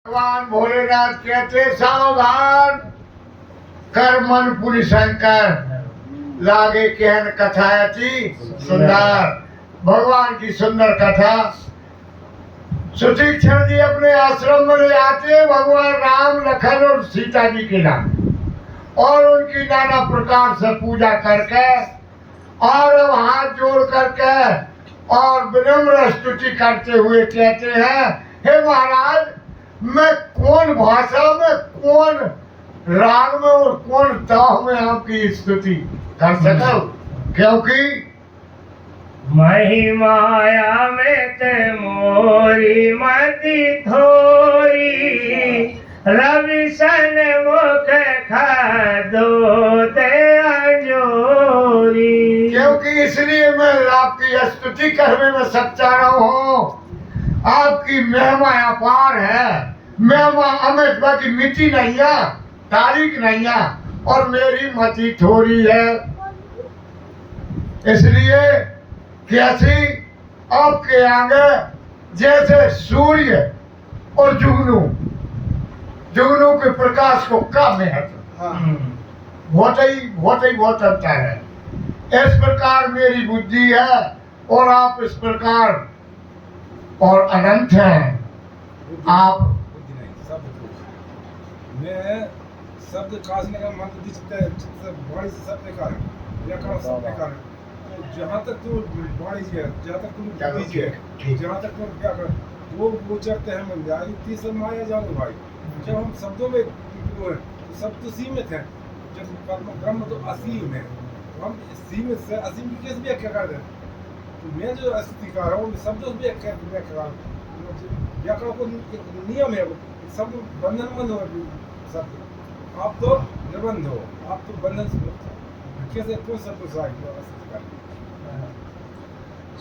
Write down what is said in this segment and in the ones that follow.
भगवान भोलेनाथ कहते सावधान कर मन पुनि शंकर लागे कहन कथा अति सुंदर। भगवान की सुंदर कथा सुतीक्षण जी अपने आश्रम में ले आते भगवान राम लखन और सीता जी के नाम और उनकी नाना प्रकार से पूजा करके और अब हाथ जोड़ करके और विनम्र स्तुति करते हुए कहते हैं, हे महाराज, मैं कौन भाषा में, कौन राग में और कौन ताह में आपकी स्तुति कर सकता हूँ, क्योंकि महिमाया में ते मोरी मति थोरी रवि सन मुख खादो ते अंजोरी। क्योंकि इसलिए मैं आपकी स्तुति करने में सच्चा हूँ। आपकी महिमा अपार है, महिमा अमित बाकी मिट्टी नहीं है, तारीख नहीं है और मेरी मति थोड़ी है। इसलिए कैसी आपके आगे जैसे सूर्य और जुगनू के प्रकाश को कम महत्व, बहुत अच्छा है। इस प्रकार मेरी बुद्धि है और आप इस प्रकार और अनंत हैं। आप मैं शब्द कासने का मंत्र दिखते बड़ी से सब बेकार है, व्याकरण सब बेकार है। जहाँ तक तो वाणी है, जहाँ तक तुम बुद्धि है, जहाँ तक तुम व्याकरण वो चढ़ते हैं मन जाए तीसरा माया जानो भाई। जब हम शब्दों में तो शब्द तो सीमित है, जब ब्रह्म तो असीम है, तो हम सीमित से असीम की कैसे व्याख्या कर दें। तो मैं जो अस्तिकार हूँ शब्दों से व्याख्या व्याकरण को एक नियम है, शब्द बंधन बंद हो शब्द, आप तो निबंध हो, आप तो बंधन से मुक्त हो। कैसे कौन सा तो अस्तिकार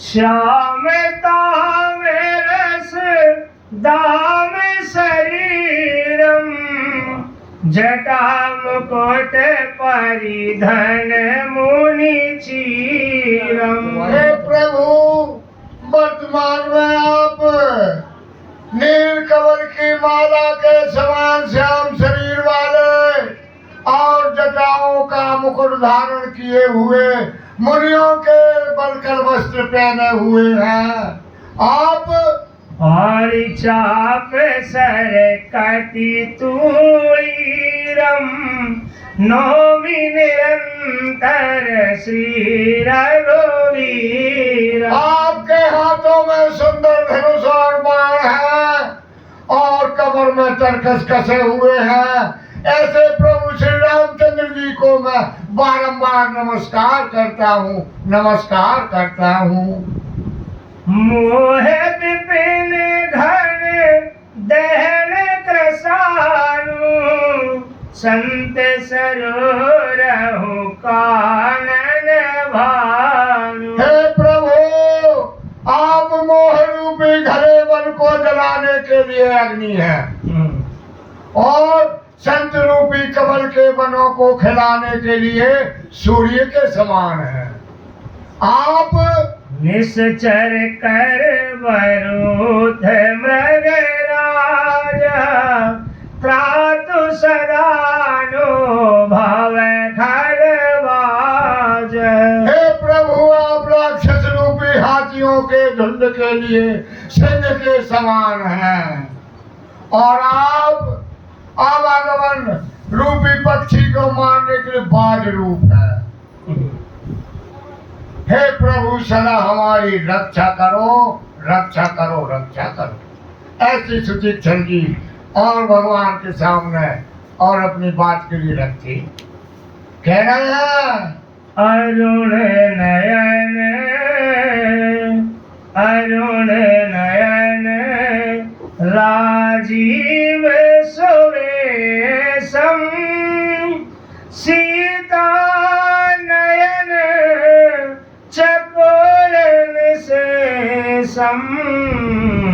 श्याम ताम रस दाम शरीरम जटा मुकुट परिधन मुनि चीरम। हे प्रभु, वर्तमान में आप नील कमल की माला के समान श्याम शरीर वाले और जटाओं का मुकुट धारण किए हुए मुनियों के बलकर वस्त्र पहने हुए हैं। आप और चाप सर कटी तूणीरम नौमी निरंतर श्री रघुवीर। आपके हाथों में सुंदर धनुष और बाण है और कमर में तरकस कसे हुए हैं। ऐसे प्रभु श्री रामचंद्र जी को मैं बारंबार नमस्कार करता हूँ। मोह विपिन घन दहन कृसानु संत सरोरहु कानन भानु। हे प्रभु, आप मोह रूपी घरे वन को जलाने के लिए अग्नि है और संत रूपी कमल के वनों को खिलाने के लिए सूर्य के समान है। आप निश्चर कर वरुध मृगराज त्रातु सदानो भव खरवाज। हे प्रभु, आप राक्षस रूपी हाथियों के झुंड के लिए सिंह के समान हैं और आप आवागमन रूपी पक्षी को मारने के लिए बाज रूप है। हे प्रभु, सदा हमारी रक्षा करो। ऐसी सुतीक्षण जी और भगवान के सामने और अपनी बात के लिए रखती कह रहे हैं, अरुण नयन राजीव सुवेशम सीता नयन चकोर विशेषम।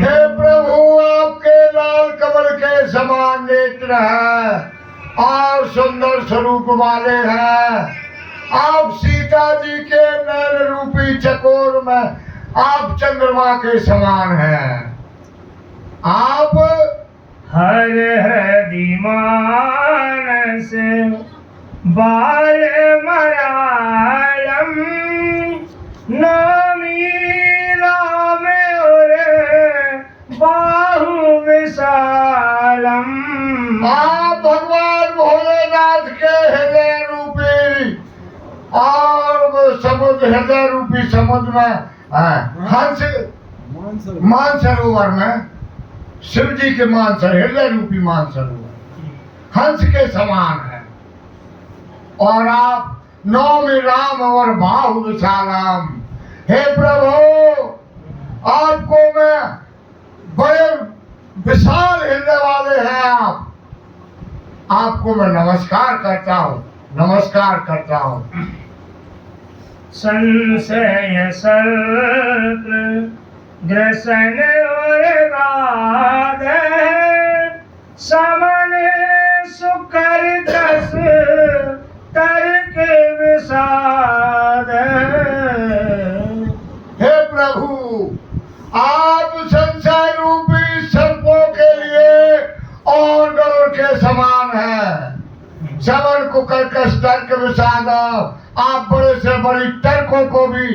हे प्रभु, आपके लाल कमल के समान नेत्र है और सुंदर स्वरूप वाले हैं। आप सीता जी के नैन रूपी चकोर में आप चंद्रमा के समान हैं। आप हर हृदि मानस बाल मरालम नौमी राम और बाहु विशालम। आप भगवान भोलेनाथ के हृदय रूपी और वो समुद्र, हृदय रूपी समुद्र में हंस मानसरोवर में शिव जी के मानसर, हृदय रूपी मानसरोवर हंस के समान है। और आप नौमी राम और बाहु विशालम। हे प्रभु, आपको मैं बड़े विशाल हृदय वाले हैं आप, आपको मैं नमस्कार करता हूँ, नमस्कार करता हूँ। संशय सर्प ग्रसन और गाद समन सुकर कस तर्क विषाद। हे प्रभु, आप संशय रूपी सर्पों के लिए और गरुड़ के समान हैं। समन को कर्कश तर्क विषाद, आप बड़े से बड़ी तर्कों को भी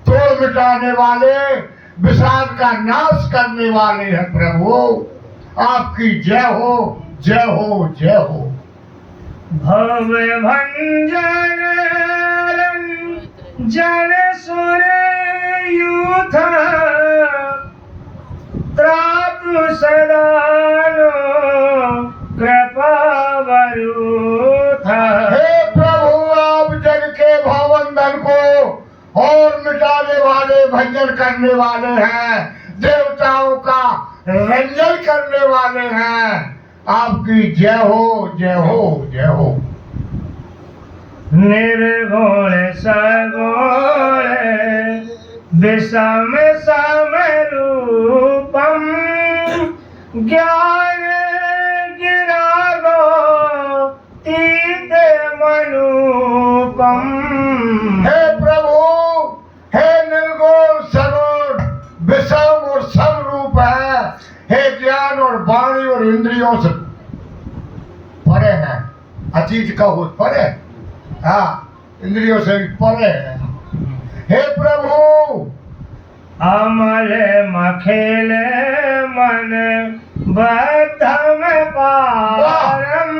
तोड़ मिटाने वाले, विषाद का नाश करने वाले हैं प्रभु। आपकी जय हो, जय हो, जय हो। भव भंजन जन सुर यूथ त्रातु सदानो कृपा वरूथ। हे प्रभु, आप जग के भवबंधन को और मिटाने वाले, भंजन करने वाले हैं, देवताओं का रंजन करने वाले हैं। आपकी जय हो, जय हो, जय हो। निर्गुण सगुण विषम सम रूपम ज्ञान गिरागो तीत मनुपम। हे प्रभु, हे निर्गुण सगुण विषम और सब रूप है, हे ज्ञान और वाणी और इंद्रियों से परे है, अतीत का हो परे, हाँ, इंद्रियों से भी परे है। हे प्रभु, अमल मखेल मन बद्धम पारम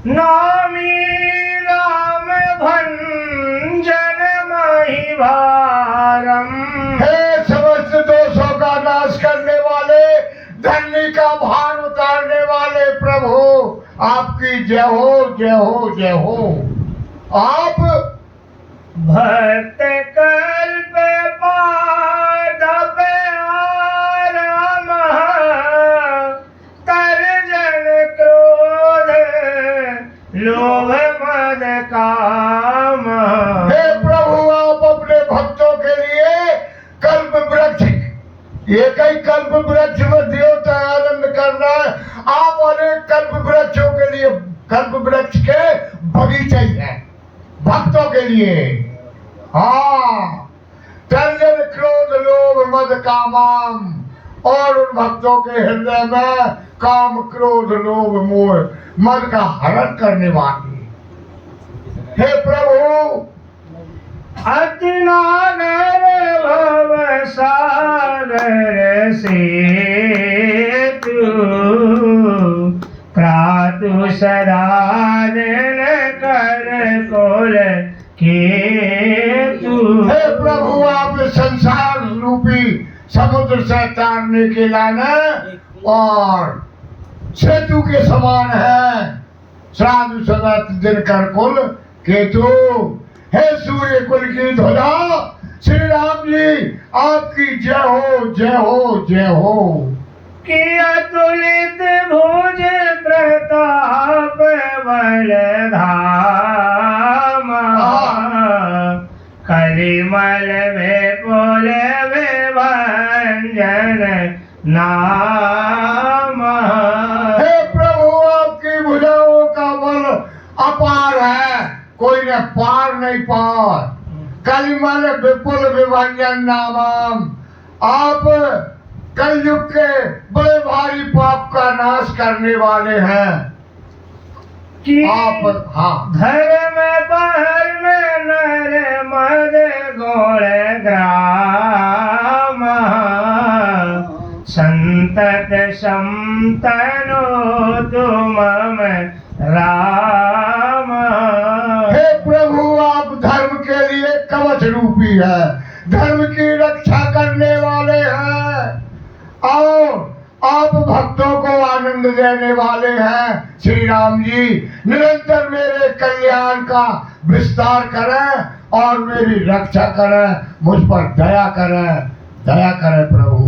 नौमी राम भंजन महिभारम। हे समस्त दोषों का नाश करने वाले, धन्य का भार उतारने वाले प्रभु, आपकी जय हो, जय हो, जय हो। आप भक्त कल्प पादप आराम तर्जन क्रोध लोभ मद काम। हे प्रभु, आप अपने भक्तों के लिए कल्प वृक्ष, एक ही कल्प वृक्ष में देवता आनंद कर रहा है, आप अनेक कल्प वृक्षों के लिए, कल्प वृक्ष के बगीचे हैं भक्तों के लिए। हाँ, तर्जन क्रोध लोभ मद कामाम, और उन भक्तों के हृदय में काम क्रोध लोभ मोह मद का हरण करने वाली। हे प्रभु, अतिनागर भव सागर से तू त्रातु सदानन कर कोल के तू। हे प्रभु, आप संसार रूपी समुद्र से तारने के लाने और सेतु के समान है, साधु सदा दिनकर कुल केतु। हे सूर्य कुल की ध्वजा श्री राम जी, आपकी जय हो, जय हो, जय हो। कि अतुलित भुज प्रताप बल धाम कलिमल में बोल में भंजन नाम। हे प्रभु, आपकी भुजाओं का बल अपार है, कोई ने पार नहीं पार। कलिमल विपुल विभंजन नामम, आप कलयुग के बड़े भारी पाप का नाश करने वाले हैं कि आप। हाँ, धर्म बहर में नर मद गोड़ ग्राम संतत संतनो तुम राम। हे प्रभु, आप धर्म के लिए कवच रूपी है, धर्म की रक्षा करने वाले हैं और आप भक्तों को आनंद देने वाले हैं। श्री राम जी निरंतर मेरे कल्याण का विस्तार करें और मेरी रक्षा करें, मुझ पर दया करें प्रभु।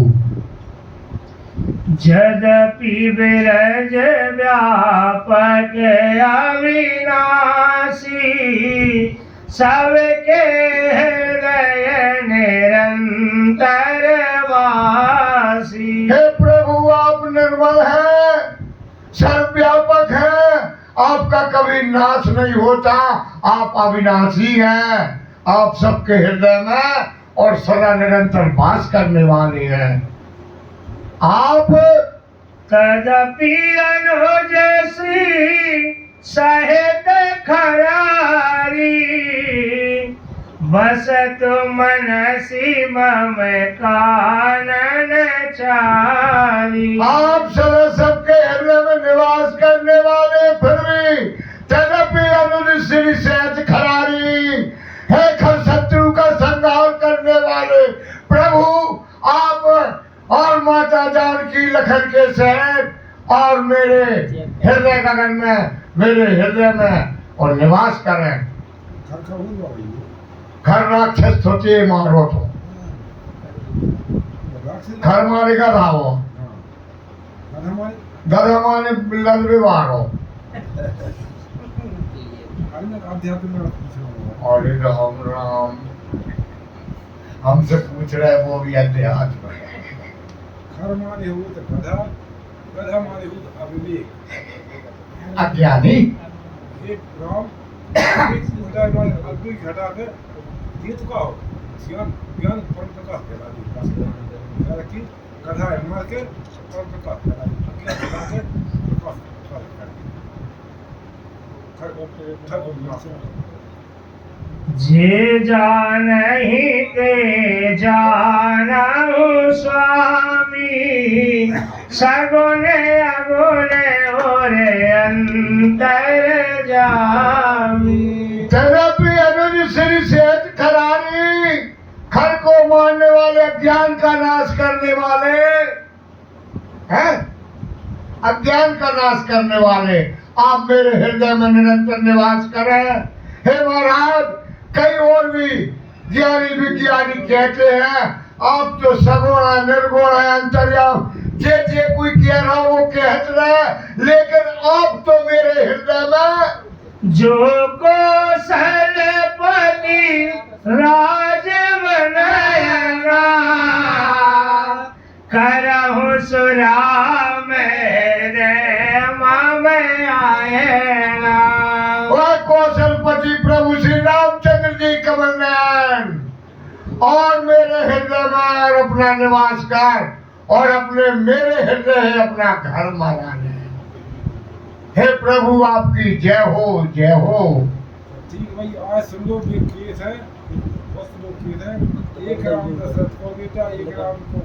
यद्यपि विरज व्यापक अविनाशी सबके हृदय निरंतर वासी। हे प्रभु, आप निर्मल हैं, सर्वव्यापक हैं, आपका कभी नाश नहीं होता, आप अविनाशी हैं, आप सबके हृदय में और सदा निरंतर वास करने वाले हैं। आप तदपि अनुज श्री सहित खरारी बसत मनसी मम कानन चारी। आप सदा सबके हृदय में निवास करने वाले, फिर भी तदपि अनुज श्री सहज खरारी है, खर शत्रु का संहार करने वाले प्रभु आप और माता जानकी लखन के सहित और मेरे हृदय गगन में, मेरे हृदय में और निवास करें। घर का हुई बाबू घर राक्षस सोचे मारो तो राक्षस घर मारेगा धावो, हमारे गधा माने बिल्लल भी मारो। आध्यात्म में और राम राम हमसे पूछ रहे वो भी अध्यात्म है। घर माने हो तो गधा, गधा माने हो तो अविवेक। अज्ञानी एक राम घटा माने अद्वै घटा के ये तो का हो ज्ञान ज्ञान परम प्रकाश कहला दी यार कि गधा है मार के परम प्रकाश कहला दी अज्ञान घटा के प्रकाश कर दी खर नाश। जे जानहि ते जानहु स्वामी सगुण अगुण और अंतर जामी। तदपि अनुज श्री सहज खरारी खर को मारने वाले, अज्ञान का नाश करने वाले हैं, अज्ञान का नाश करने वाले आप मेरे हृदय में निरंतर निवास करें। हे महाराज, कई और भी ज्ञानी विज्ञानी कहते हैं आप तो सगुण है, निर्गुण है, अंतर्याम, जे कोई कह रहा वो कहते रहे, लेकिन आप तो मेरे हृदय में जो कौशलपति राज बनायगा करहु सुरा मेरे मम आएगा। वह कौशलपति प्रभु श्री रामचंद्र जी कमल नयन और मेरे हृदय में और अपना निवास कर और अपने मेरे हृदय है अपना घर माना ले। हे प्रभु आपकी जय हो, जय हो। ठीक भाई, आज सुन लो ये केस है, बस लोग केस है, एक राम दशरथ को बेटा, एक राम को